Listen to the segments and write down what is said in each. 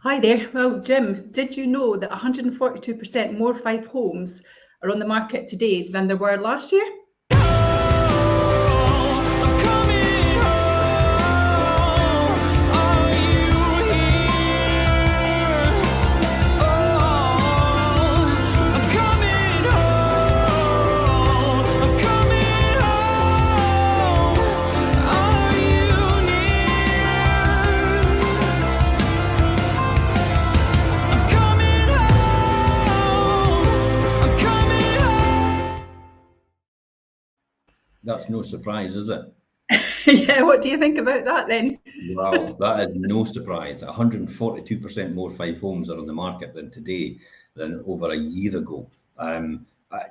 Hi there. Well, Jim, did you know that 142% more Fife homes are on the market today than there were last year? That's no surprise, is it? Yeah, what do you think about that then? Well, that is no surprise. 142% more Fife homes are on the market than today than over a year ago.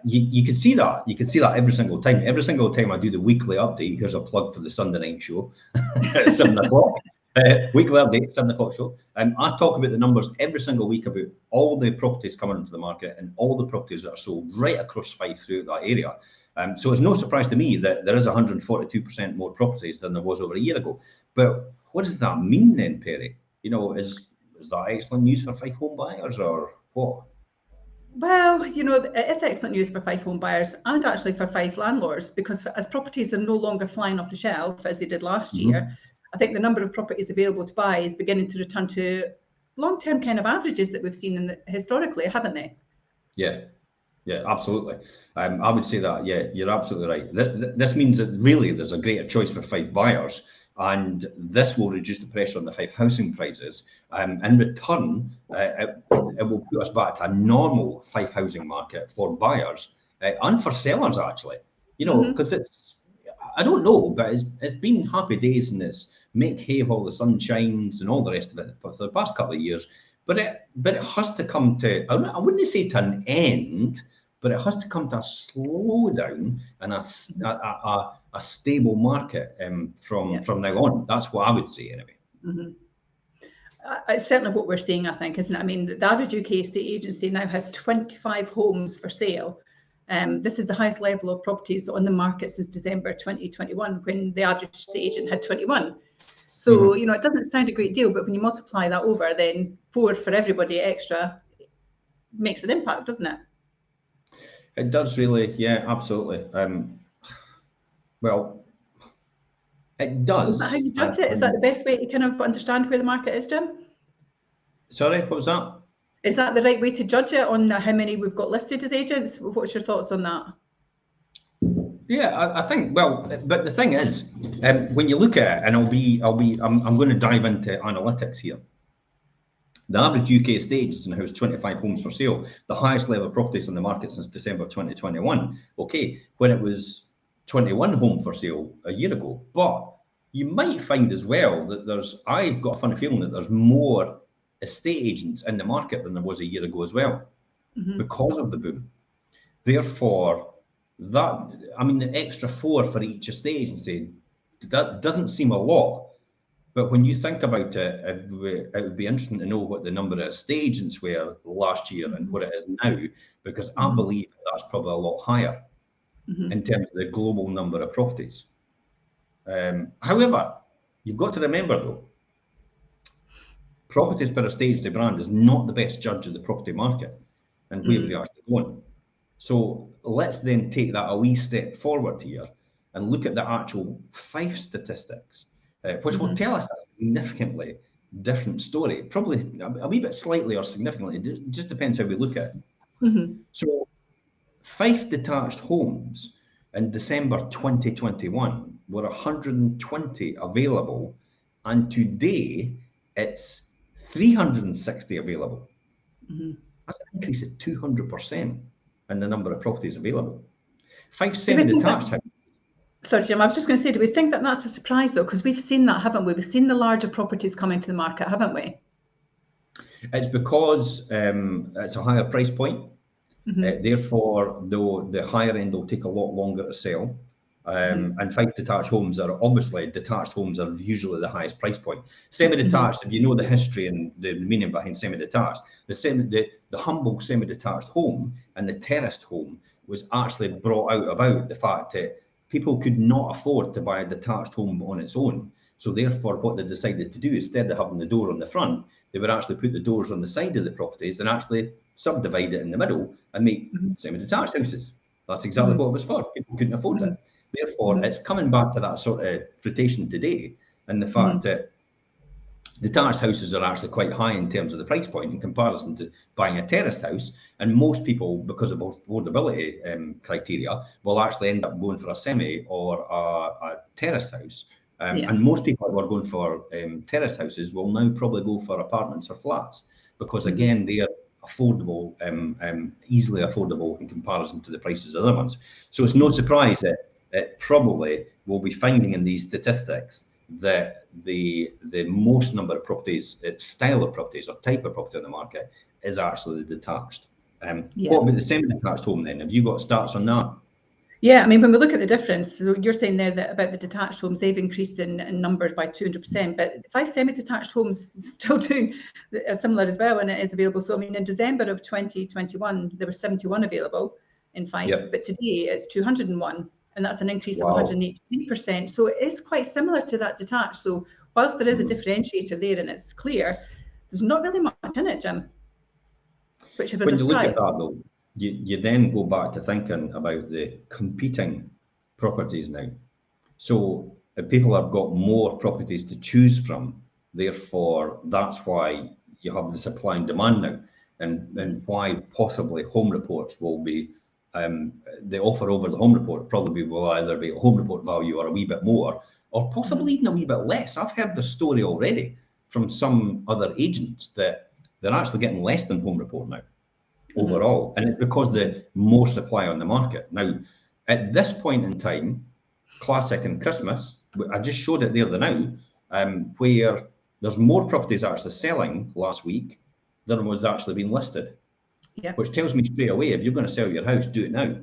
You could see that. You could see that every single time. Every single time I do the weekly update, here's a plug for the Sunday night show at 7 o'clock. Weekly update, 7 o'clock show. I talk about the numbers every single week about all the properties coming into the market and all the properties that are sold right across Fife through that area. So it's no surprise to me that there is 142% more properties than there was over a year ago. But what does that mean then, Perrie? You know, is that excellent news for Fife home buyers or what? Well, it is excellent news for Fife home buyers and actually for Fife landlords, because as properties are no longer flying off the shelf as they did last year, I think the number of properties available to buy is beginning to return to long-term kind of averages that we've seen historically, haven't they? Yeah, absolutely. I would say that, yeah, you're absolutely right. This means that really there's a greater choice for Fife buyers, and this will reduce the pressure on the Fife housing prices. In return, it will put us back to a normal Fife housing market for buyers and for sellers, actually. You know, because I don't know, but it's been happy days and it's make hay while the sun shines and all the rest of it for the past couple of years. But it has to come to, I wouldn't say to an end, but it has to come to a slowdown and a stable market from now on. That's what I would say anyway. It's certainly what we're seeing, I think, isn't it? I mean, the average UK estate agency now has 25 homes for sale. This is the highest level of properties on the market since December 2021, when the average estate agent had 21. So, it doesn't sound a great deal, but when you multiply that over, then 4 for everybody extra makes an impact, doesn't it? It does really, yeah, absolutely. Well, it does. Is that how you judge it? Is that the best way to kind of understand where the market is, Jim? Sorry, what was that? Is that the right way to judge it on how many we've got listed as agents? What's your thoughts on that? Yeah, I think, well, but the thing is, when you look at it, and I'm going to dive into analytics here. The average UK estate agent has 25 homes for sale, the highest level of properties on the market since December 2021. Okay, when it was 21 home for sale a year ago. But you might find as well that I've got a funny feeling that there's more estate agents in the market than there was a year ago as well, because of the boom. Therefore, the extra 4 for each estate agency, that doesn't seem a lot. But when you think about it, it would be interesting to know what the number of estate agents were last year and what it is now, because I believe that's probably a lot higher in terms of the global number of properties. However, you've got to remember though, properties per estate agency brand is not the best judge of the property market and where we're actually going. So let's then take that a wee step forward here and look at the actual Fife statistics, which will tell us a significantly different story, probably a wee bit slightly or significantly, it just depends how we look at it. So Fife detached homes in December 2021 were 120 available, and today it's 360 available. That's an increase of 200% in the number of properties available. Fife semi-detached houses. Sorry, Jim, I was just going to say, do we think that that's a surprise though? Because we've seen that, haven't we? We've seen the larger properties come into the market, haven't we? It's because it's a higher price point. Therefore, though, the higher end will take a lot longer to sell. And Fife detached homes are usually the highest price point. Semi-detached, if you know the history and the meaning behind semi-detached, the humble semi-detached home and the terraced home was actually brought out about the fact that people could not afford to buy a detached home on its own. So therefore, what they decided to do, instead of having the door on the front, they would actually put the doors on the side of the properties and actually subdivide it in the middle and make semi-detached houses. That's exactly what it was for. People couldn't afford it. Therefore, it's coming back to that sort of fruitation today, and the fact that detached houses are actually quite high in terms of the price point in comparison to buying a terraced house. And most people, because of affordability criteria, will actually end up going for a semi or a terraced house. And most people who are going for terraced houses will now probably go for apartments or flats, because again, they are affordable, easily affordable in comparison to the prices of other ones. So it's no surprise that it probably will be finding in these statistics that the most number of properties, style of properties or type of property on the market is actually the detached. What about the semi-detached home then? Have you got stats on that? Yeah, I mean, when we look at the difference, so you're saying there that about the detached homes, they've increased in numbers by 200%, but Fife semi-detached homes still do similar as well, and it is available. So, I mean, in December of 2021, there were 71 available in Fife, but today it's 201, and that's an increase of 183%. So it is quite similar to that detached. So whilst there is a differentiator there and it's clear, there's not really much in it, Jim, which was a surprise. When you look at that though, you then go back to thinking about the competing properties now. So if people have got more properties to choose from, therefore that's why you have the supply and demand now, and why possibly home reports will be the offer over the home report probably will either be a home report value or a wee bit more, or possibly even a wee bit less. I've heard the story already from some other agents that they're actually getting less than home report now overall, and it's because the more supply on the market. Now, at this point in time, Classic and Christmas, I just showed it the other now, where there's more properties actually selling last week than was actually being listed. Which tells me straight away, if you're going to sell your house, do it now.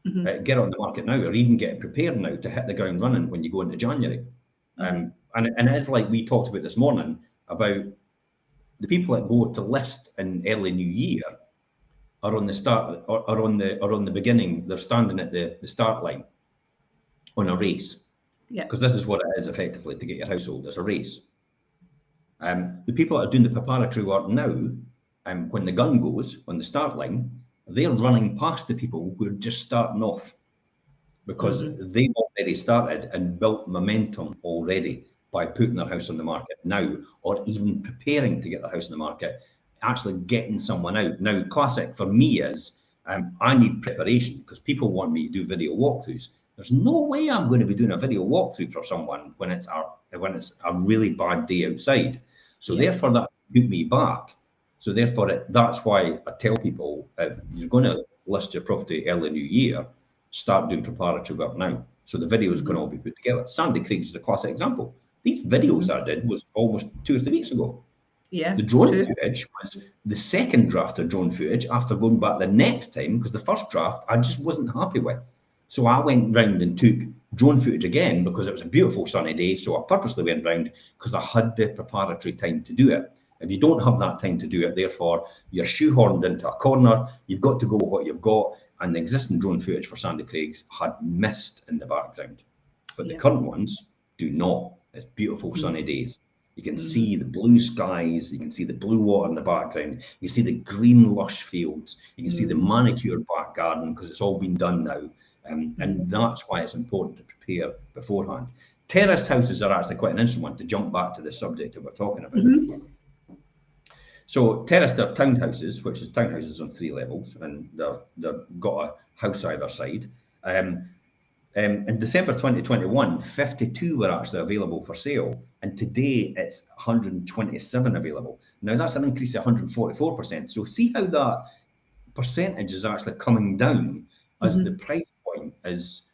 Get it on the market now, or even get it prepared now to hit the ground running when you go into January. And it is like we talked about this morning about the people that go to list in early new year are on the start, or on the beginning. They're standing at the start line on a race. Because this is what it is effectively to get your house sold. It's a race. The people that are doing the preparatory work now, when the gun goes on the start line, they're running past the people who are just starting off, because they've already started and built momentum already by putting their house on the market now, or even preparing to get their house on the market, actually getting someone out. Now, classic for me is I need preparation, because people want me to do video walkthroughs. There's no way I'm going to be doing a video walkthrough for someone when it's a really bad day outside. So therefore that put me back. So therefore that's why I tell people, if you're going to list your property early new year, start doing preparatory work now. So the videos can all be put together. Sandy Craig's is a classic example. These videos I did was almost 2 or 3 weeks ago. The drone footage was the second draft of drone footage after going back the next time, because the first draft I just wasn't happy with. So I went round and took drone footage again because it was a beautiful sunny day. So I purposely went round because I had the preparatory time to do it. If you don't have that time to do it, therefore you're shoehorned into a corner. You've got to go with what you've got. And the existing drone footage for Sandy Craig's had mist in the background. But the current ones do not. It's beautiful sunny days. You can see the blue skies, you can see the blue water in the background, you see the green lush fields, you can see the manicured back garden because it's all been done now. And that's why it's important to prepare beforehand. Terraced houses are actually quite an interesting one, to jump back to the subject that we're talking about. So terraced are townhouses, which is townhouses on 3 levels, and they've got a house either side. In December 2021, 52 were actually available for sale, and today it's 127 available. Now that's an increase of 144%. So see how that percentage is actually coming down as the price point is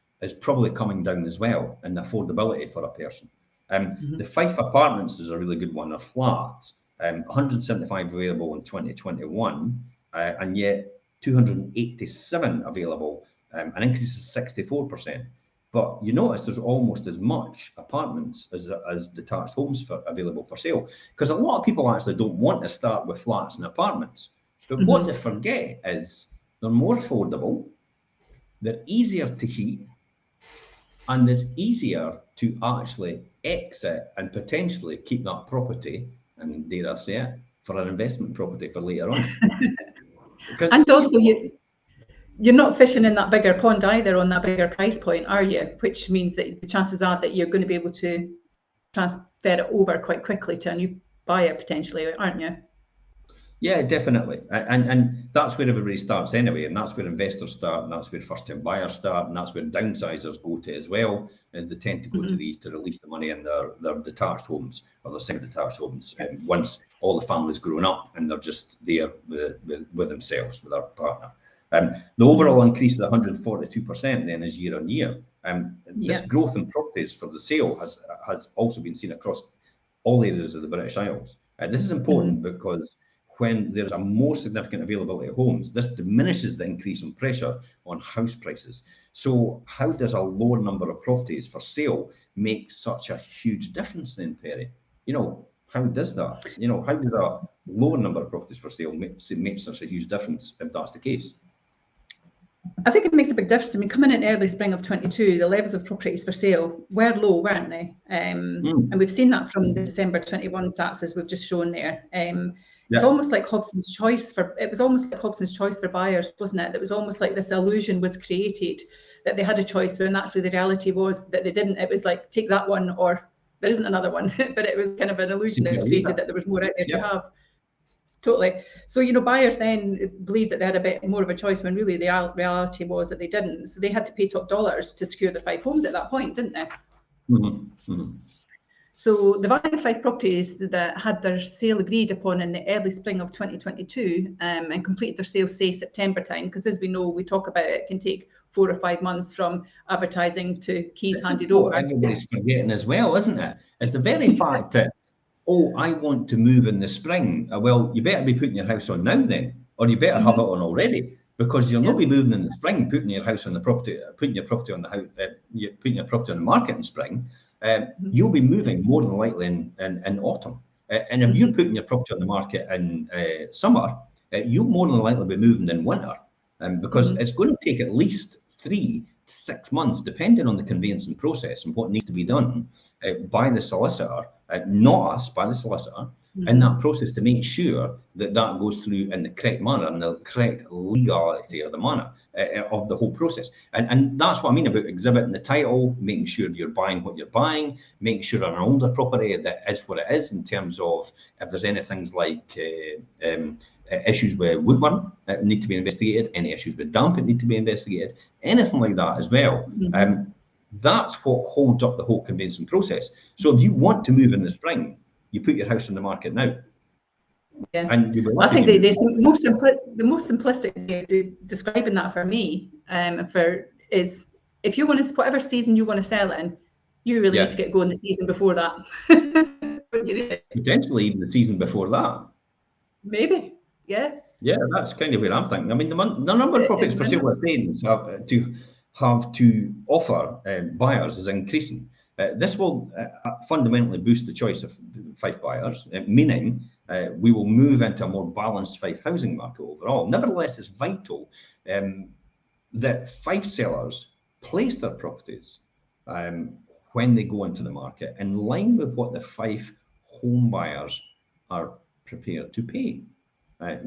probably coming down as well, and the affordability for a person. The Fife apartments is a really good one, or flats. 175 available in 2021, and yet 287 available, an increase of 64%. But you notice there's almost as much apartments as detached homes available for sale, because a lot of people actually don't want to start with flats and apartments. But what they forget is they're more affordable, they're easier to heat, and it's easier to actually exit and potentially keep that property, and dare I say it, for an investment property for later on. Because, and also you're not fishing in that bigger pond either on that bigger price point, are you? Which means that the chances are that you're going to be able to transfer it over quite quickly to a new buyer potentially, aren't you? yeah, definitely. And that's where everybody starts anyway. And that's where investors start. And that's where first-time buyers start. And that's where downsizers go to as well. Is they tend to go to these to release the money in their detached homes or their semi-detached homes. Once all the family's grown up and they're just there with themselves, with their partner. The overall increase of 142% then is year on year. This growth in properties for the sale has also been seen across all areas of the British Isles. This is important because when there's a more significant availability of homes, this diminishes the increase in pressure on house prices. So how does a lower number of properties for sale make such a huge difference then, Perrie? How does that? How does a lower number of properties for sale make such a huge difference if that's the case? I think it makes a big difference. I mean, coming in early spring of 22, the levels of properties for sale were low, weren't they? And we've seen that from the December 21 stats, as we've just shown there. It's almost like Hobson's choice for buyers, wasn't it? It was almost like this illusion was created that they had a choice when actually the reality was that they didn't. It was like, take that one or there isn't another one. But it was kind of an illusion that was created that there was more out there to have. Totally. So, buyers then believed that they had a bit more of a choice when really the reality was that they didn't. So they had to pay top dollars to secure their 5 homes at that point, didn't they? So the Fife properties that had their sale agreed upon in the early spring of 2022 and completed their sale, say, September time, because as we know, we talk about it can take 4 or 5 months from advertising to keys handed over. Everybody's forgetting as well, isn't it? It's the very fact that, I want to move in the spring. Well, you better be putting your house on now then, or you better have it on already, because you'll not be moving in the spring, putting your house on the property, putting your property on the house, putting your property on the market in spring. You'll be moving more than likely in autumn. And if you're putting your property on the market in summer, you'll more than likely be moving in winter, because it's going to take at least 3 to 6 months, depending on the conveyancing process and what needs to be done by the solicitor, not us, by the solicitor, in that process to make sure that goes through in the correct manner and the correct legality of the manner of the whole process. And that's what I mean about exhibiting the title, making sure you're buying what you're buying, making sure on an older property that is what it is in terms of if there's any things like issues with woodworm that need to be investigated, any issues with damp that need to be investigated, anything like that as well. That's what holds up the whole conveyancing process. So if you want to move in the spring, you put your house on the market now. And I think the most simplistic way of describing that for me is if you want to, whatever season you want to sell in, you really need to get going the season before that. Potentially even the season before that. Maybe, yeah. Yeah, that's kind of where I'm thinking. I mean, the number of properties for sale with agents have to offer buyers is increasing. This will fundamentally boost the choice of Fife buyers, meaning we will move into a more balanced Fife housing market overall. Nevertheless, it's vital that Fife sellers place their properties when they go into the market in line with what the Fife home buyers are prepared to pay.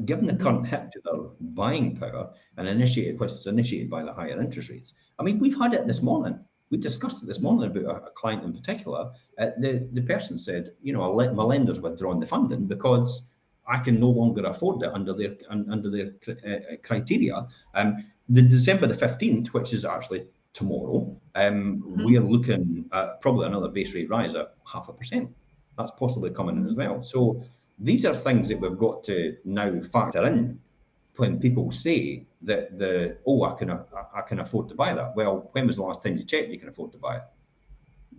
Given the current hit to their buying power which is initiated by the higher interest rates. I mean, we've had it this morning. We discussed it this morning about a client in particular. The person said, my lender's withdrawn the funding because I can no longer afford it under their criteria. The December the 15th, which is actually tomorrow, we are looking at probably another base rate rise at 0.5%. That's possibly coming in as well. So these are things that we've got to now factor in when people say that I can afford to buy that. Well, when was the last time you checked you can afford to buy it?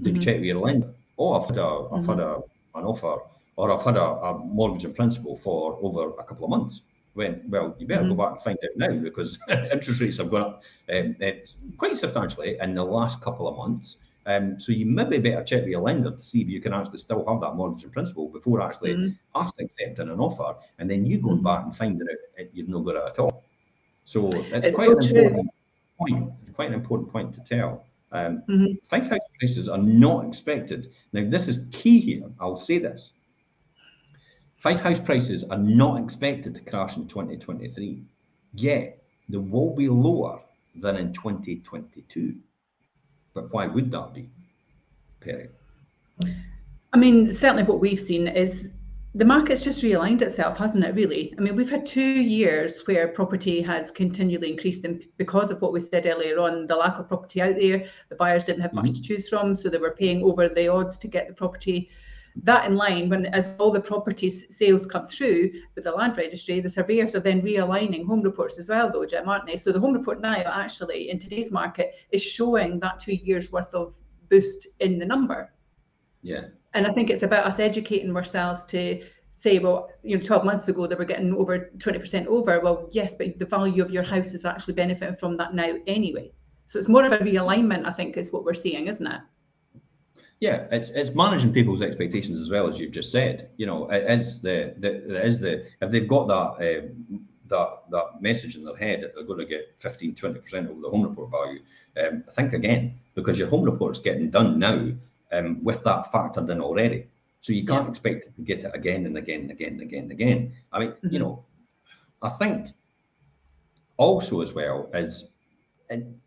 Did you check with your lender? I've had an offer, or I've had a mortgage in principle for over a couple of months. Well, you better go back and find out now, because interest rates have gone up quite substantially in the last couple of months. So you maybe better check with your lender to see if you can actually still have that mortgage in principle before actually accepting an offer, and then you going back and finding out you've not got it at all. So it's quite an important point. It's quite an important point to tell. Fife house prices are not expected. Now, this is key here. I'll say this. Fife house prices are not expected to crash in 2023, yet they will be lower than in 2022. But why would that be, Perrie? I mean, certainly what we've seen is the market's just realigned itself, hasn't it, really? I mean, we've had 2 years where property has continually increased, and because of what we said earlier on, the lack of property out there, the buyers didn't have much to choose from, so they were paying over the odds to get the property. That in line, when as all the property sales come through with the land registry, the surveyors are then realigning home reports as well, though, Jim, aren't they? So the home report now actually in today's market is showing that 2 years worth of boost in the number. Yeah. And I think it's about us educating ourselves to say, well, 12 months ago they were getting over 20% over. Well, yes, but the value of your house is actually benefiting from that now anyway. So it's more of a realignment, I think, is what we're seeing, isn't it? Yeah, it's managing people's expectations as well, as you've just said. It is if they've got that message in their head that they're going to get 15-20% over the home report value. Think again, because your home report's getting done now with that factored in already. So you can't expect to get it again and again and again and again and again. I mean, I think also as well is, and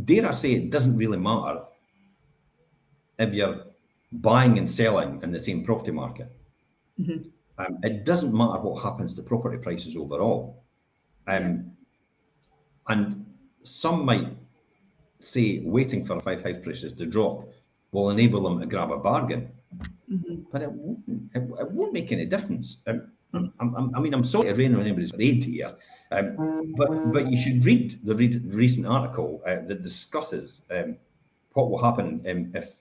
dare I say, it doesn't really matter if you're buying and selling in the same property market. It doesn't matter what happens to property prices overall. And some might say waiting for Fife house prices to drop will enable them to grab a bargain. But it won't make any difference. I mean, I'm sorry to rain on anybody's parade here, but you should read the recent article that discusses what will happen if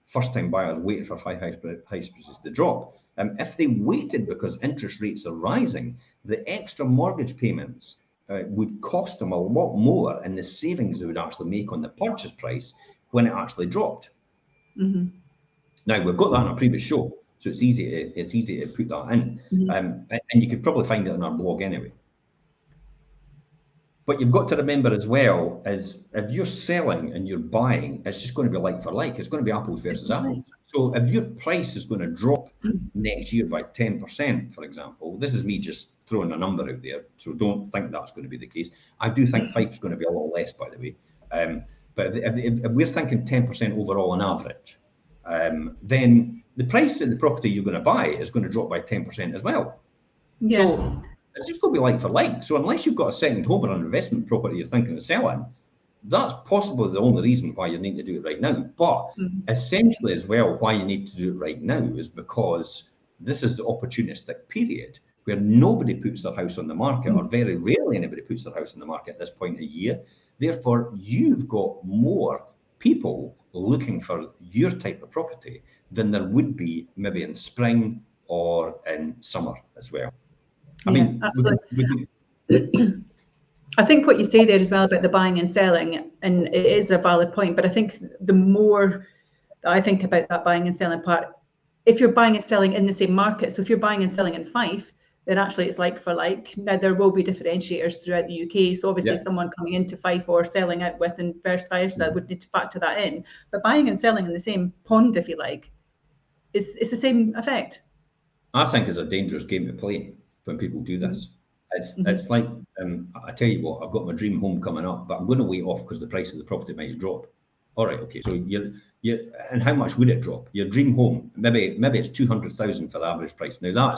first-time buyers wait for Fife house prices to drop. If they waited because interest rates are rising, the extra mortgage payments would cost them a lot more in the savings they would actually make on the purchase price when it actually dropped. Now, we've got that on a previous show, so it's easy to put that in. And you could probably find it on our blog anyway. But you've got to remember as well, is if you're selling and you're buying, it's just going to be like for like. It's going to be apples versus apples. So if your price is going to drop next year by 10%, for example, this is me just throwing a number out there, so don't think that's going to be the case. I do think Fife's going to be a lot less, by the way. But if we're thinking 10% overall on average, then the price of the property you're going to buy is going to drop by 10% as well. Yeah. So it's just going to be like for like. So unless you've got a second home or an investment property you're thinking of selling, that's possibly the only reason why you need to do it right now. But essentially as well, why you need to do it right now is because this is the opportunistic period where nobody puts their house on the market, or very rarely anybody puts their house on the market at this point of the year. Therefore, you've got more people looking for your type of property than there would be maybe in spring or in summer as well. I mean, absolutely. I think what you say there as well about the buying and selling, and it is a valid point, but I think the more I think about that buying and selling part, if you're buying and selling in the same market, so if you're buying and selling in Fife, then actually it's like for like. Now, there will be differentiators throughout the UK. So obviously someone coming into Fife or selling out with and vice versa would need to factor that in. But buying and selling in the same pond, if you like, it's the same effect. I think it's a dangerous game to play when people do this. It's like, I tell you what, I've got my dream home coming up, but I'm going to wait off because the price of the property might drop. All right, okay. So and how much would it drop? Your dream home, maybe it's 200,000 for the average price. Now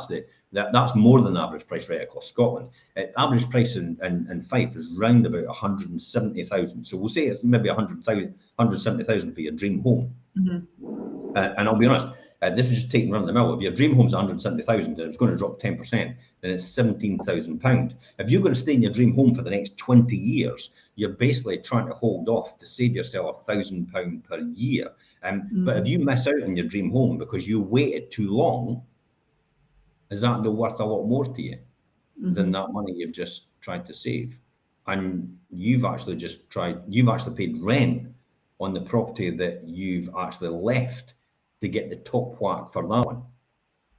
that's more than the average price right across Scotland. Average price in Fife is round about 170,000. So we'll say it's maybe 170,000 for your dream home. And I'll be honest, this is just taking run of the mill. If your dream home's 170,000 and it's going to drop 10%, then it's £17,000. If you're going to stay in your dream home for the next 20 years, you're basically trying to hold off to save yourself £1,000 per year. But if you miss out on your dream home because you waited too long, is that no worth a lot more to you than that money you've just tried to save? And you've actually paid rent on the property that you've actually left to get the top whack for that one.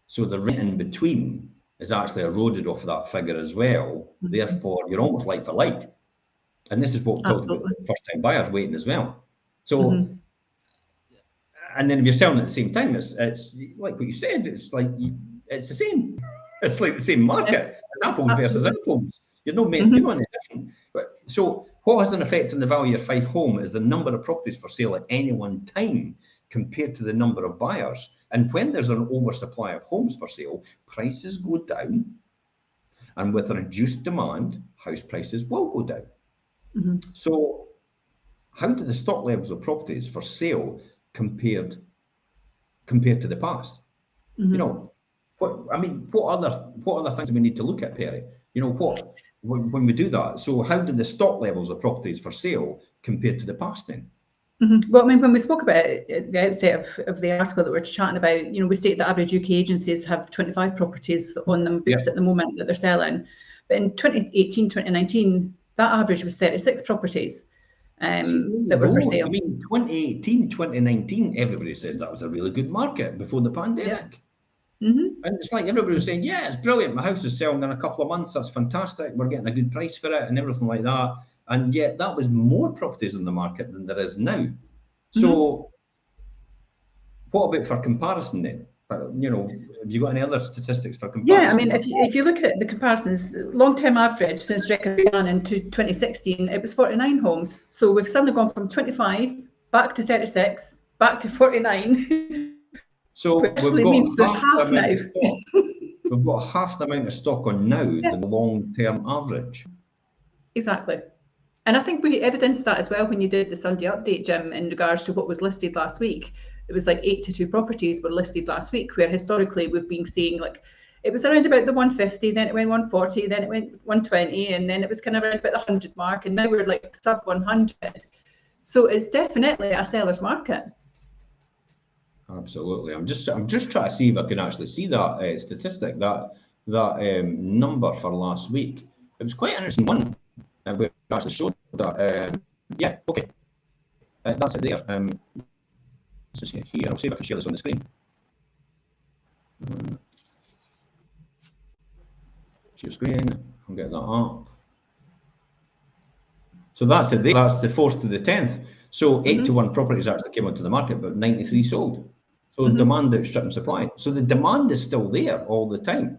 So the rent in between is actually eroded off of that figure as well. Therefore, you're almost like for like. And this is what we're talking about first-time buyers waiting as well. So, and then if you're selling at the same time, it's like what you said. It's like It's the same. It's like the same market. It's apples versus apples. You're not making any different. But, so what has an effect on the value of Fife home is the number of properties for sale at any one time compared to the number of buyers. And when there's an oversupply of homes for sale, prices go down. And with a reduced demand, house prices will go down. So how do the stock levels of properties for sale compared to the past? You know, what other things do we need to look at, Perrie? You know, when we do that. So how do the stock levels of properties for sale compare to the past then? Well, I mean, when we spoke about it at the outset of the article that we're chatting about, you know, we state that average UK agencies have 25 properties on them books at the moment that they're selling. But in 2018, 2019, that average was 36 properties that were for sale. I mean, 2018, 2019, everybody says that was a really good market before the pandemic. And it's like everybody was saying, yeah, it's brilliant. My house is selling in a couple of months. That's fantastic. We're getting a good price for it and everything like that. And yet that was more properties on the market than there is now. So what about for comparison then? You know, have you got any other statistics for comparison? Yeah, I mean, if you look at the comparisons, long-term average since record began in 2016, it was 49 homes. So we've suddenly gone from 25 back to 36, back to 49. So which actually means there's half now. We've got half the amount of stock on now than the long-term average. Exactly. And I think we evidenced that as well when you did the Sunday update, Jim, in regards to what was listed last week. It was like 82 properties were listed last week, where historically we've been seeing like, it was around about the 150, then it went 140, then it went 120, and then it was kind of around about the 100 mark, and now we're like sub 100. So it's definitely a seller's Absolutely. I'm just trying to see if I can actually see that statistic, that number for last week. It was quite an interesting one. We actually showed that. Yeah, okay. That's it there. Let's just here. I'll see if I can share this on the screen. Share screen. I'll get that up. So that's it. That's the 4th to the 10th. So 8 to 1 properties actually came onto the market, but 93 sold. So demand outstripping supply. So the demand is still there all the time.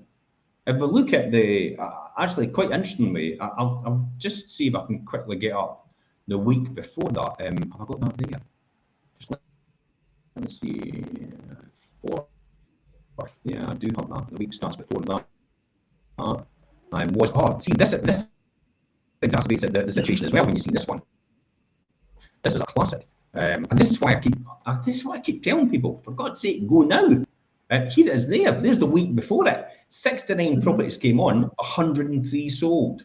If we look at the, actually quite interestingly, I'll just see if I can quickly get up the week before that. Have I got that there? Just let me see. 4th. Yeah, I do have that. The week starts before that. See, this exacerbates the situation as well when you see this one. This is a classic. And this is why I keep telling people, for God's sake, go now. Here it is there. There's the week before it. 69 properties came on, 103 sold.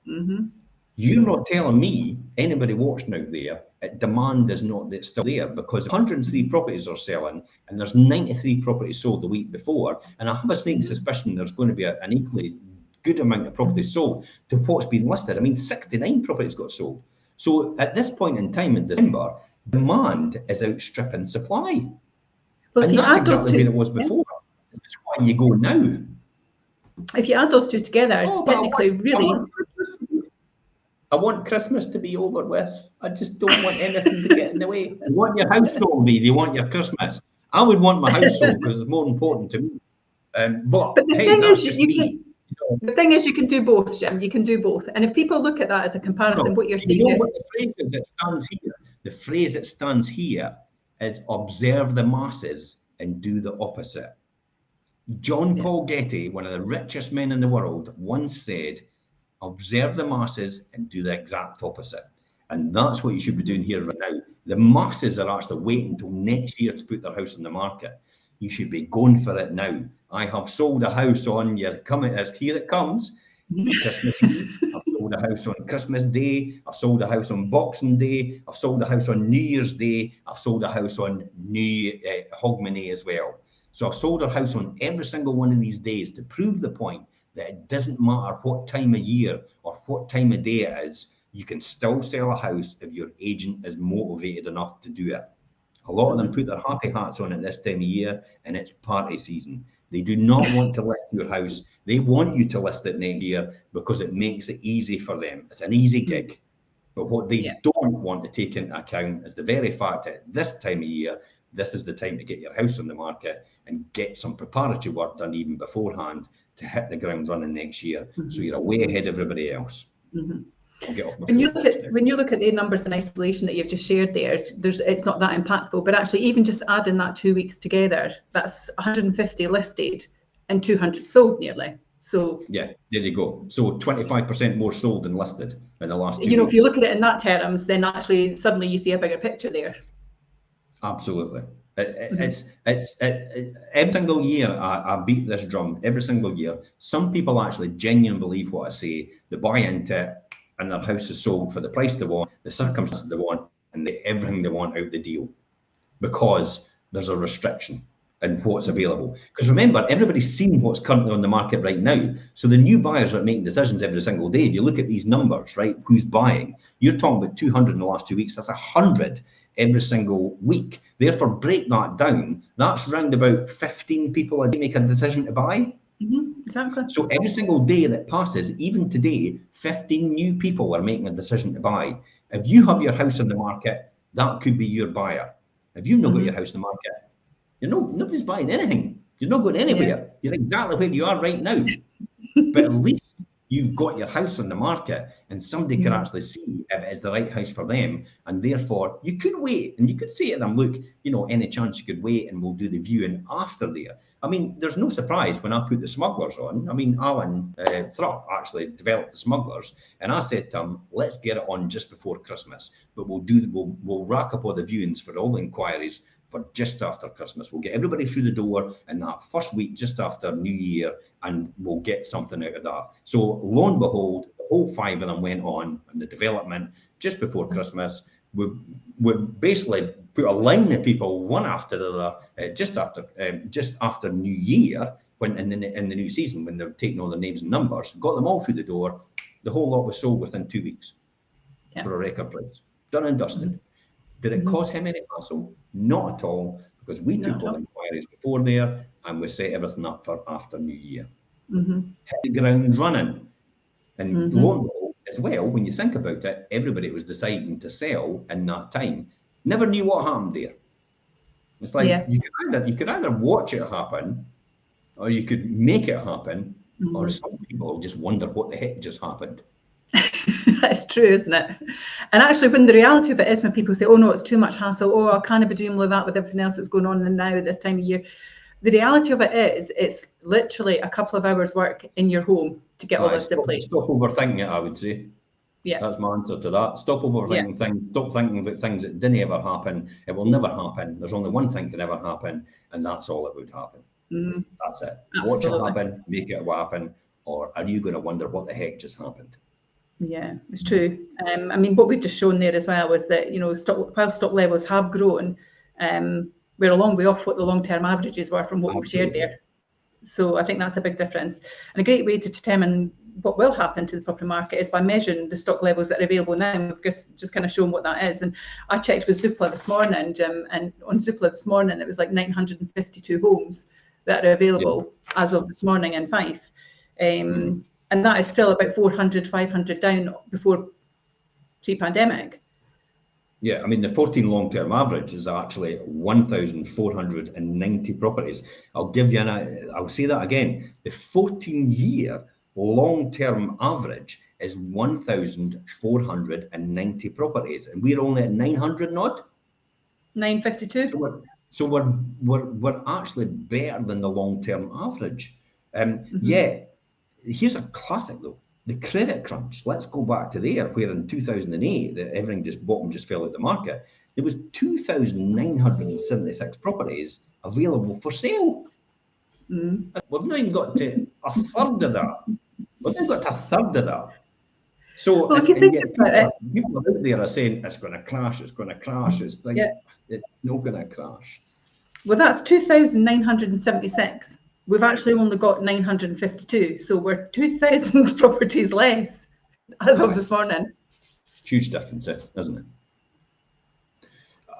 You're not telling me, anybody watching out there, demand is not still there, because 103 properties are selling and there's 93 properties sold the week before. And I have a sneaking suspicion there's going to be an equally good amount of properties sold to what's been listed. I mean, 69 properties got sold. So at this point in time in December, demand is outstripping supply. Well, and that's exactly where it was before. That's why you go now. If you add those two together, technically, I want Christmas to be over with. I just don't want anything to get in the way. You want your house sold, do you want your Christmas? I would want my house sold because it's more important to me. But the hey, thing that's is, just me. The thing is, you can do both, Jim. You can do both. And if people look at that as a comparison, what you're saying, you know what the phrase is that stands here? The phrase that stands here is observe the masses and do the opposite. John Paul Getty, one of the richest men in the world, once said, observe the masses and do the exact opposite. And that's what you should be doing here right now. The masses are actually waiting until next year to put their house on the market. You should be going for it now. I have sold a house on here it comes. Christmas Eve. I've sold a house on Christmas Day. I've sold a house on Boxing Day. I've sold a house on New Year's Day. I've sold a house on Hogmanay as well. So I've sold a house on every single one of these days to prove the point that it doesn't matter what time of year or what time of day it is, you can still sell a house if your agent is motivated enough to do it. A lot of them put their happy hats on at this time of year, and it's party season. They do not want to list your house. They want you to list it next year because it makes it easy for them. It's an easy gig. But what they don't want to take into account is the very fact that this time of year, this is the time to get your house on the market. and get some preparatory work done even beforehand to hit the ground running next year. So you're way ahead of everybody else. I'll get off my when you look at the numbers in isolation that you've just shared there, it's not that impactful, but actually even just adding that 2 weeks together, that's 150 listed and 200 sold nearly. So yeah, there you go. So 25% more sold than listed in the last 2 weeks. You know, if you look at it in that terms, then actually suddenly you see a bigger picture there. Absolutely. It's every single year I beat this drum every single year. Some people actually genuinely believe what I say. They buy into it and their house is sold for the price they want, the circumstances they want, and everything they want out of the deal, because there's a restriction in what's available. Because remember, everybody's seen what's currently on the market right now. So the new buyers are making decisions every single day. If you look at these numbers, right, who's buying? You're talking about 200 in the last 2 weeks. That's 100 every single week. Therefore, break that down. That's round about 15 people a day make a decision to buy. Exactly. So every single day that passes, even today, 15 new people are making a decision to buy. If you have your house on the market, that could be your buyer. If you've not got your house on the market, nobody's buying anything. You're not going anywhere. Yeah. You're exactly where you are right now. But at least you've got your house on the market and somebody can actually see if it is the right house for them. And therefore, you could wait and you could say to them, look, any chance you could wait and we'll do the viewing after there. I mean, there's no surprise when I put the smugglers on. I mean, Alan Thrupp actually developed the smugglers, and I said to him, let's get it on just before Christmas, but we'll rack up all the viewings for all the inquiries for just after Christmas. We'll get everybody through the door in that first week just after New Year, and we'll get something out of that. So lo and behold, the whole 5 of them went on in the development just before Christmas. We basically put a line of people one after the other just after New Year, when in the new season, when they're taking all their names and numbers, got them all through the door. The whole lot was sold within 2 weeks for a record price, done and dusted. Did it cause him any hassle? Not at all, because we took all the inquiries before there and we set everything up for after New Year. Hit the ground running. And lo and behold, as well, when you think about it, everybody was deciding to sell in that time never knew what happened there. It's like you could either watch it happen, or you could make it happen, or some people just wonder what the heck just happened. That's true, isn't it? And actually, when the reality of it is, when people say, oh no, it's too much hassle, oh, I can't be doing all of that with everything else that's going on now at this time of year. The reality of it is, it's literally a couple of hours work in your home to get all this in place. Stop overthinking it, I would say. Yeah. That's my answer to that. Stop overthinking things. Stop thinking about things that didn't ever happen. It will never happen. There's only one thing can ever happen, and that's all that would happen. That's it. Absolutely. Watch it happen, make it happen, or are you going to wonder what the heck just happened? Yeah, it's true. I mean, what we've just shown there as well was that, while stock levels have grown, we're a long way off what the long-term averages were from what we've shared there. So I think that's a big difference. And a great way to determine what will happen to the property market is by measuring the stock levels that are available now. And we've just kind of shown what that is. And I checked with Zoopla this morning, and on Zoopla this morning, it was like 952 homes that are available as of this morning in Fife. And that is still about 400, 500 down before pre-pandemic. Yeah, I mean, the 14 long-term average is actually 1,490 properties. I'll say that again. The 14-year long-term average is 1,490 properties, and we're only at 900 not? 952. So we're actually better than the long-term average. Yeah, here's a classic though. The credit crunch. Let's go back to there, where in 2008, everything just fell out the market. There was 2,976 properties available for sale. We've not even got to a third of that. We've not got to a third of that. So well, if you think about it, people out there are saying it's going to crash. It's going to crash. It's like it's not going to crash. Well, that's 2,976. We've actually only got 952, so we're 2,000 properties less as of this morning. Huge difference, isn't it?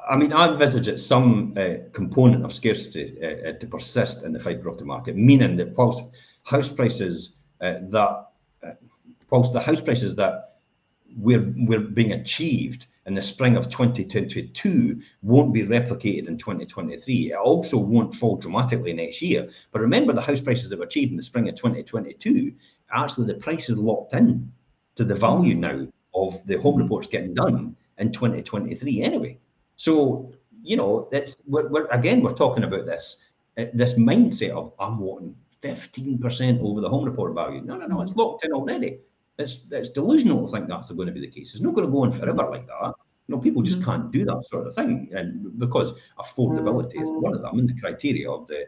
I mean, I envisage that some component of scarcity to persist in the Fife property market, meaning that whilst the house prices that we're being achieved in the spring of 2022 won't be replicated in 2023. It also won't fall dramatically next year. But remember, the house prices that were achieved in the spring of 2022, actually the price is locked in to the value now of the home reports getting done in 2023 anyway. So, you know, we're talking about this mindset of I'm wanting 15% over the home report value. No, it's locked in already. It's delusional to think that's going to be the case. It's not going to go on forever like that. You know, people just can't do that sort of thing, and because affordability is one of them, and the criteria of the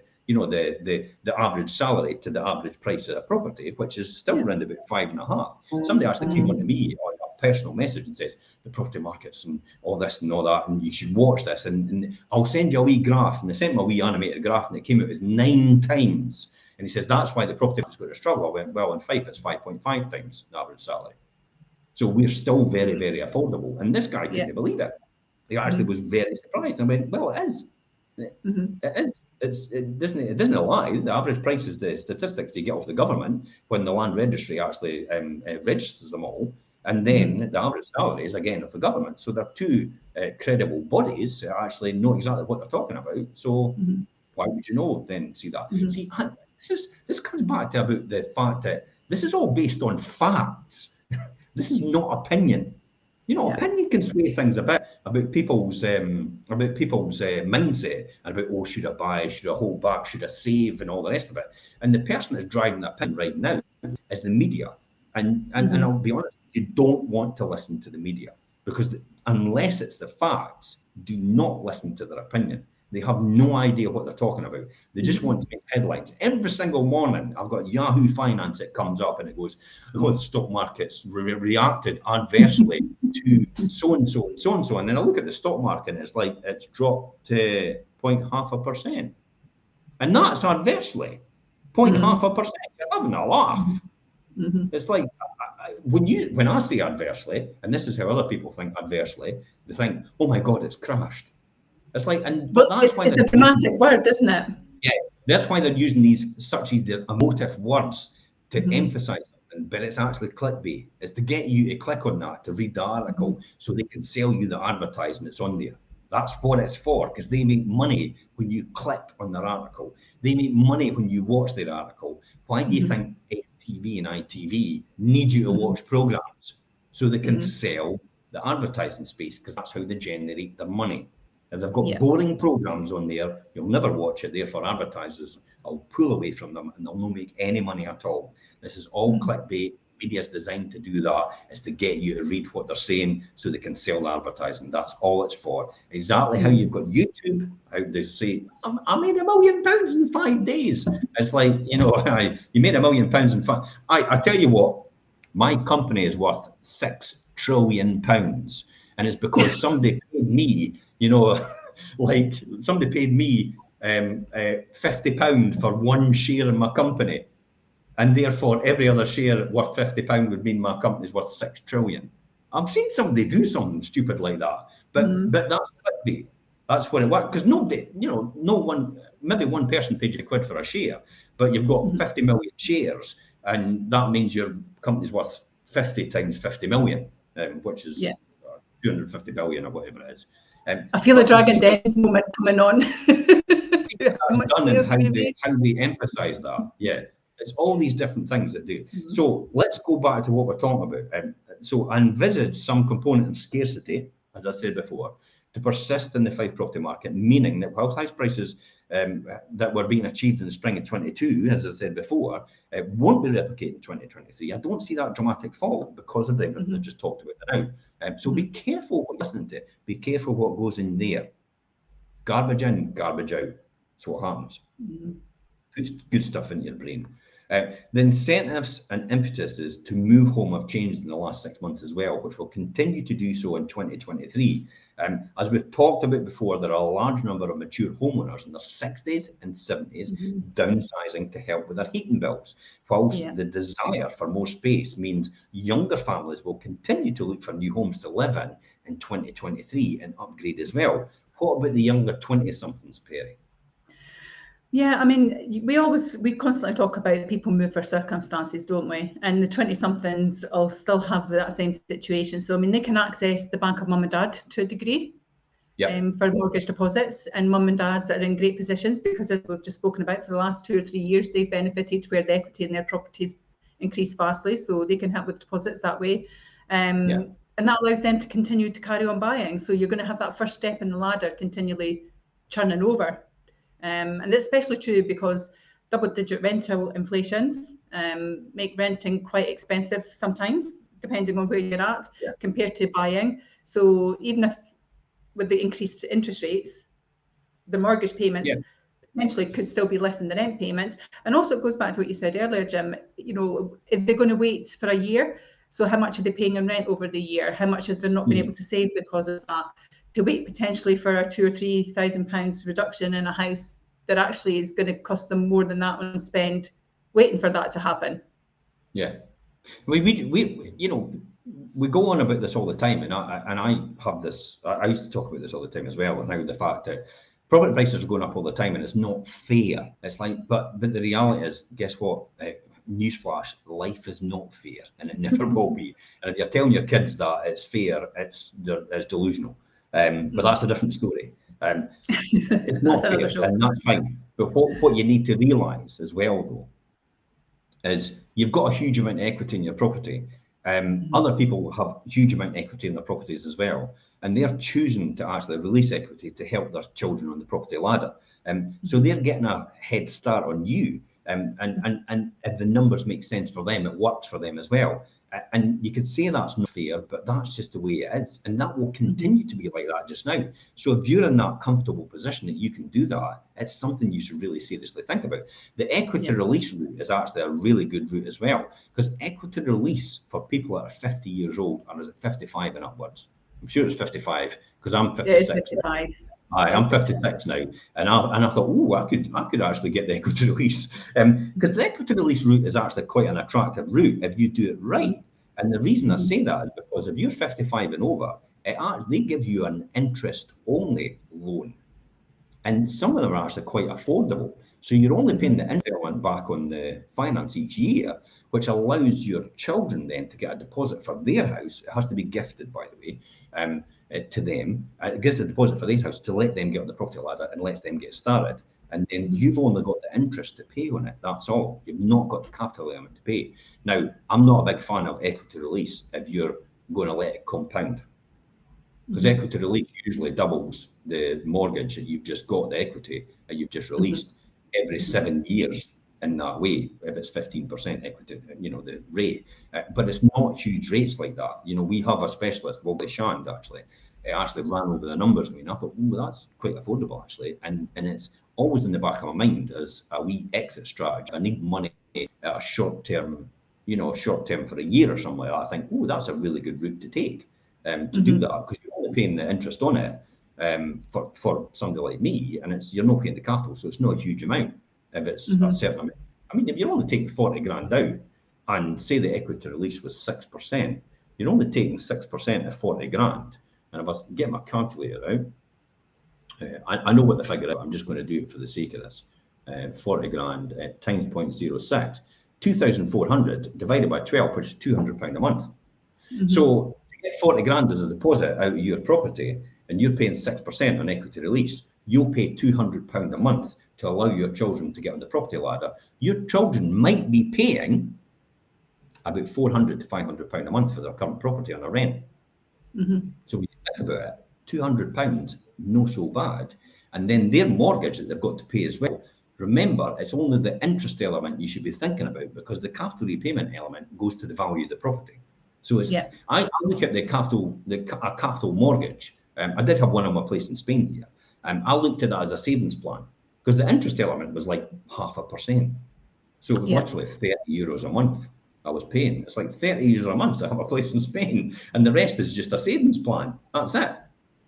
average salary to the average price of a property, which is still around about 5.5. Somebody actually came on to me on a personal message and says the property markets and all this and all that, and you should watch this, and I'll send you a wee graph, and they sent me a wee animated graph, and it came out as 9 times. And he says, that's why the property is going to struggle. I went, well, in Fife, it's 5.5 times the average salary. So we're still very, very affordable. And this guy couldn't believe it. He actually was very surprised. I went, well, it is. It is. It doesn't lie. The average price is the statistics you get off the government when the land registry actually registers them all. And then the average salary is, again, of the government. So they're two credible bodies that actually know exactly what they're talking about. So why would you know then see that? See, this comes back to about the fact that this is all based on facts. This is not opinion. You know, opinion can sway things about people's mindset, and about, should I buy, should I hold back, should I save, and all the rest of it. And the person that's driving that opinion right now is the media. And I'll be honest, you don't want to listen to the media, because unless it's the facts, do not listen to their opinion. They have no idea what they're talking about. They just want to make headlines. Every single morning, I've got Yahoo Finance that comes up and it goes, the stock market's reacted adversely to so-and-so and so-and-so. And then I look at the stock market and it's like it's dropped to 0.5%. And that's adversely. 0.5%. You're having a laugh. It's like, when I say adversely, and this is how other people think adversely, they think, oh my God, it's crashed. It's like, but that's why it's a dramatic word, isn't it? Yeah, that's why they're using such emotive words to emphasize something, but it's actually clickbait. It's to get you to click on that, to read the article, so they can sell you the advertising that's on there. That's what it's for, because they make money when you click on their article. They make money when you watch their article. Why do you think TV and ITV need you to watch programs? So they can sell the advertising space, because that's how they generate their money. If they've got boring programs on there, you'll never watch it. Therefore, advertisers will pull away from them and they'll not make any money at all. This is all clickbait. Media is designed to do that. It's to get you to read what they're saying so they can sell the advertising. That's all it's for. Exactly how you've got YouTube, how they say, I made £1 million in 5 days. It's like, you know, you made £1 million in 5. I tell you what, my company is worth £6 trillion. And it's because somebody paid me, you know, like somebody paid me £50 for one share in my company, and therefore every other share worth £50 would mean my company's worth 6 trillion. I've seen somebody do something stupid like that, but that's clickbait. That's what it works, because nobody, you know, no one, maybe one person paid you £1 for a share, but you've got 50 million shares, and that means your company's worth 50 times 50 million, which is 250 billion or whatever it is. I feel a Dragon Dens moment coming on. That's done and how they emphasise that. Yeah, it's all these different things that do. So let's go back to what we're talking about. So I envisage some component of scarcity, as I said before, to persist in the Fife property market, meaning that while house prices that were being achieved in the spring of 22, as I said before, won't be replicated in 2023. I don't see that dramatic fall because of everything I just talked about now. So be careful what you listen to. Be careful what goes in there. Garbage in, garbage out. That's what happens. Puts good stuff into your brain. The incentives and impetuses to move home have changed in the last 6 months as well, which will continue to do so in 2023. As we've talked about before, there are a large number of mature homeowners in their 60s and 70s downsizing to help with their heating bills, whilst the desire for more space means younger families will continue to look for new homes to live in 2023 and upgrade as well. What about the younger 20-somethings, Perrie? Yeah, I mean, we constantly talk about people move for circumstances, don't we? And the 20-somethings will still have that same situation. So, I mean, they can access the bank of mum and dad to a degree Yeah, for mortgage deposits, and mum and dads are in great positions because, as we've just spoken about, for the last 2 or 3 years, they've benefited where the equity in their properties increased vastly. So they can help with deposits that way. yeah, And that allows them to continue to carry on buying. So you're going to have that first step in the ladder continually churning over. And it's especially true because double-digit rental inflations make renting quite expensive sometimes, depending on where you're at, yeah, compared to buying. So even if with the increased interest rates, the mortgage yeah, payments potentially could still be less than the rent payments. And also it goes back to what you said earlier, Jim, if they're going to wait for a year, so how much are they paying in rent over the year? How much have they not been able to save because of that? To wait potentially for a £2,000 or £3,000 reduction in a house that actually is going to cost them more than that on spend waiting for that to happen. yeah. We go on about this all the time, and I have this. I used to talk about this all the time as well, and how the fact that property prices are going up all the time, and it's not fair. It's like, but the reality is, guess what? Newsflash: life is not fair, and it never will be. And if you're telling your kids that it's fair, it's delusional. But that's a different story. It's That's not another fair, show. and that's fine. But what you need to realise as well, though, is you've got a huge amount of equity in your property. Other people have huge amount of equity in their properties as well, and they're choosing to actually release equity to help their children on the property ladder. So they're getting a head start on you, and if the numbers make sense for them, it works for them as well. And you could say that's not fair, but that's just the way it is, and that will continue to be like that just now. So if you're in that comfortable position that you can do that, it's something you should really seriously think about. The equity release route is actually a really good route as well, because equity release for people that are 50 years old, or is it 55 and upwards? I'm sure it's 55 because I'm Yeah, it's 56. 55. Aye, It's I'm 55. 56 now, and I thought, oh, I could actually get the equity release, because the equity release route is actually quite an attractive route if you do it right. And the reason I say that is because if you're 55 and over, they give you an interest-only loan, and some of them are actually quite affordable. So you're only paying the interest element back on the finance each year, which allows your children then to get a deposit for their house. It has to be gifted, by the way, to them. It gives the deposit for their house to let them get on the property ladder and lets them get started. And then you've only got the interest to pay on it. That's all. You've not got the capital element to pay. Now, I'm not a big fan of equity release if you're going to let it compound, because equity release usually doubles the mortgage that you've just got, the equity that you've just released every 7 years in that way, if it's 15% equity, the rate. But it's not huge rates like that. We have a specialist, Bobby Shand, actually. It actually ran over the numbers with me, and I thought, oh, that's quite affordable, actually. And it's always in the back of my mind as a wee exit strategy. I need money at a short-term for a year or something like that. I think, oh, that's a really good route to take. To do that, because you're only paying the interest on it for somebody like me, and you're not paying the capital, so it's not a huge amount if it's a certain amount. I mean, if you're only taking 40 grand out, and say the equity release was 6%, you're only taking 6% of 40 grand. And if I get my calculator out, I know what the figure is. I'm just going to do it for the sake of this. 40 grand times 0.06, 2,400 divided by 12, which is £200 a month. So to get 40 grand as a deposit out of your property, and you're paying 6% on equity release, you'll pay £200 a month to allow your children to get on the property ladder. Your children might be paying about £400 to £500 a month for their current property on a rent. So when you think about it, £200, no so bad. And then their mortgage that they've got to pay as well. Remember, it's only the interest element you should be thinking about, because the capital repayment element goes to the value of the property. So I look at a capital mortgage. I did have one on my place in Spain here. I looked at that as a savings plan, because the interest element was like 0.5%. So it was literally €30 a month I was paying. It's like €30 a month to have a place in Spain, and the rest is just a savings plan. That's it.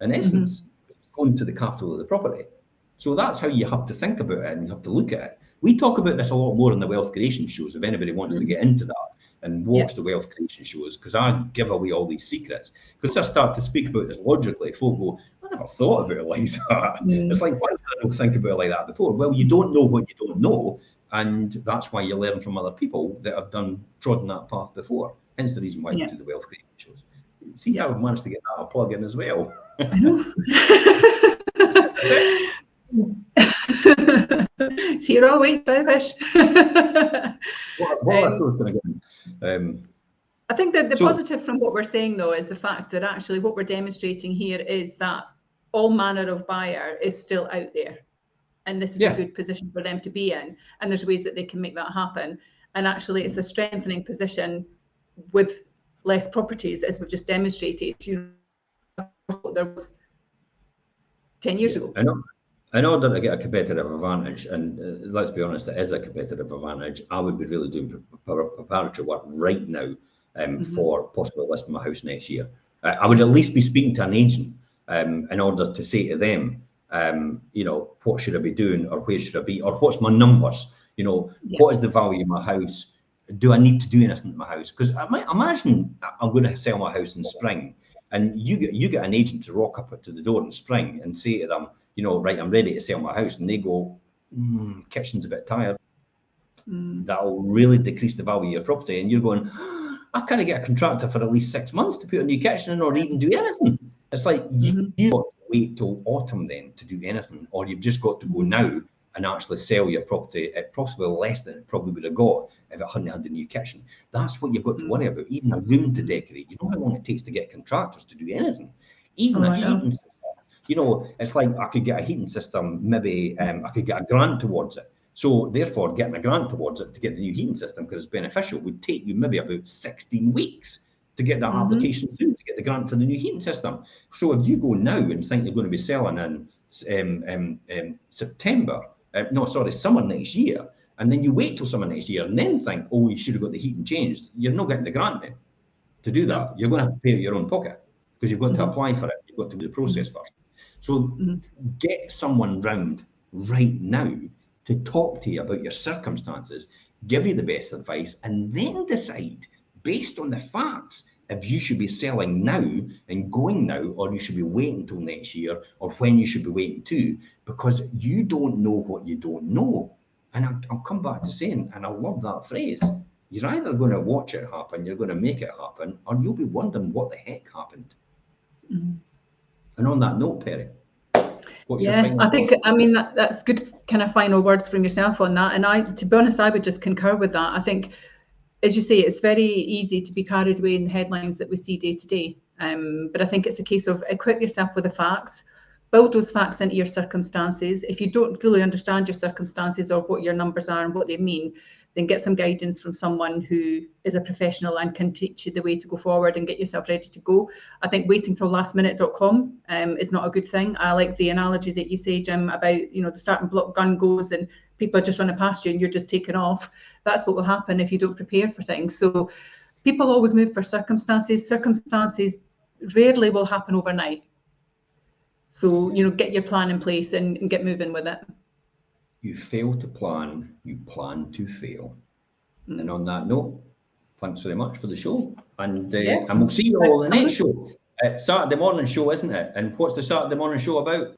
In essence, it's going to the capital of the property. So that's how you have to think about it, and you have to look at it. We talk about this a lot more in the wealth creation shows, if anybody wants to get into that. and watch the wealth creation shows, because I give away all these secrets. Because I start to speak about this logically, folk go, I never thought about it like that. It's like, why did I not think about it like that before? Well, you don't know what you don't know, and that's why you learn from other people that have trodden that path before. Hence the reason why we do the wealth creation shows. See how I've managed to get that a plug in as well. I know. So you're all waiting, Fife. I think that the positive from what we're saying, though, is the fact that actually what we're demonstrating here is that all manner of buyer is still out there. And this is a good position for them to be in. And there's ways that they can make that happen. And actually, it's a strengthening position with less properties, as we've just demonstrated. You know, there was 10 years ago. In order to get a competitive advantage, and let's be honest, it is a competitive advantage, I would be really doing preparatory work right now for possibly listing my house next year. I would at least be speaking to an agent in order to say to them, you know, what should I be doing, or where should I be, or what's my numbers? You know, what is the value of my house? Do I need to do anything to my house? Because I might imagine I'm going to sell my house in spring, and you get an agent to rock up to the door in spring and say to them, you know, right, I'm ready to sell my house, and they go, kitchen's a bit tired. That'll really decrease the value of your property, and you're going, I can't get a contractor for at least 6 months to put a new kitchen in or even do anything. It's like you've got to wait till autumn then to do anything, or you've just got to go now and actually sell your property at possibly less than it probably would have got if it hadn't had a new kitchen. That's what you've got to worry about. Even a room to decorate, you know how long it takes to get contractors to do anything. Even a heating system. You know, it's like I could get a heating system, maybe I could get a grant towards it. So therefore, getting a grant towards it to get the new heating system, because it's beneficial, would take you maybe about 16 weeks to get that application through, to get the grant for the new heating system. So if you go now and think you're going to be selling in summer next year, and then you wait till summer next year and then think, oh, you should have got the heating changed, you're not getting the grant then to do that. You're going to have to pay out your own pocket, because you've got to apply for it. You've got to do the process first. So get someone round right now to talk to you about your circumstances, give you the best advice, and then decide, based on the facts, if you should be selling now and going now, or you should be waiting until next year, or when you should be waiting to, because you don't know what you don't know. And I'll come back to saying, and I love that phrase, you're either going to watch it happen, you're going to make it happen, or you'll be wondering what the heck happened. And on that note, Perrie, what's your final thoughts? I mean, that's good kind of final words from yourself on that. And to be honest, I would just concur with that. I think, as you say, it's very easy to be carried away in the headlines that we see day to day. But I think it's a case of equip yourself with the facts, build those facts into your circumstances. If you don't fully understand your circumstances or what your numbers are and what they mean, then get some guidance from someone who is a professional and can teach you the way to go forward and get yourself ready to go. I think waiting till lastminute.com is not a good thing. I like the analogy that you say, Jim, about, you know, the starting block gun goes and people are just running past you and you're just taking off. That's what will happen if you don't prepare for things. So people always move for circumstances. Circumstances rarely will happen overnight. So, you know, get your plan in place and get moving with it. You fail to plan, you plan to fail. And on that note, thanks very much for the show. And we'll see you all in the next show. Saturday morning show, isn't it? And what's the Saturday morning show about?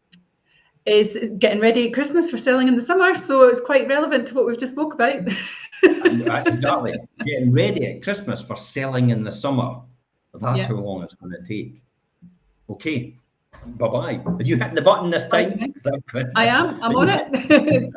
Is getting ready at Christmas for selling in the summer. So it's quite relevant to what we've just spoke about. Exactly. Getting ready at Christmas for selling in the summer. That's how long it's going to take. Okay. Bye-bye. Are you hitting the button this time? I am. I'm on it. Take care.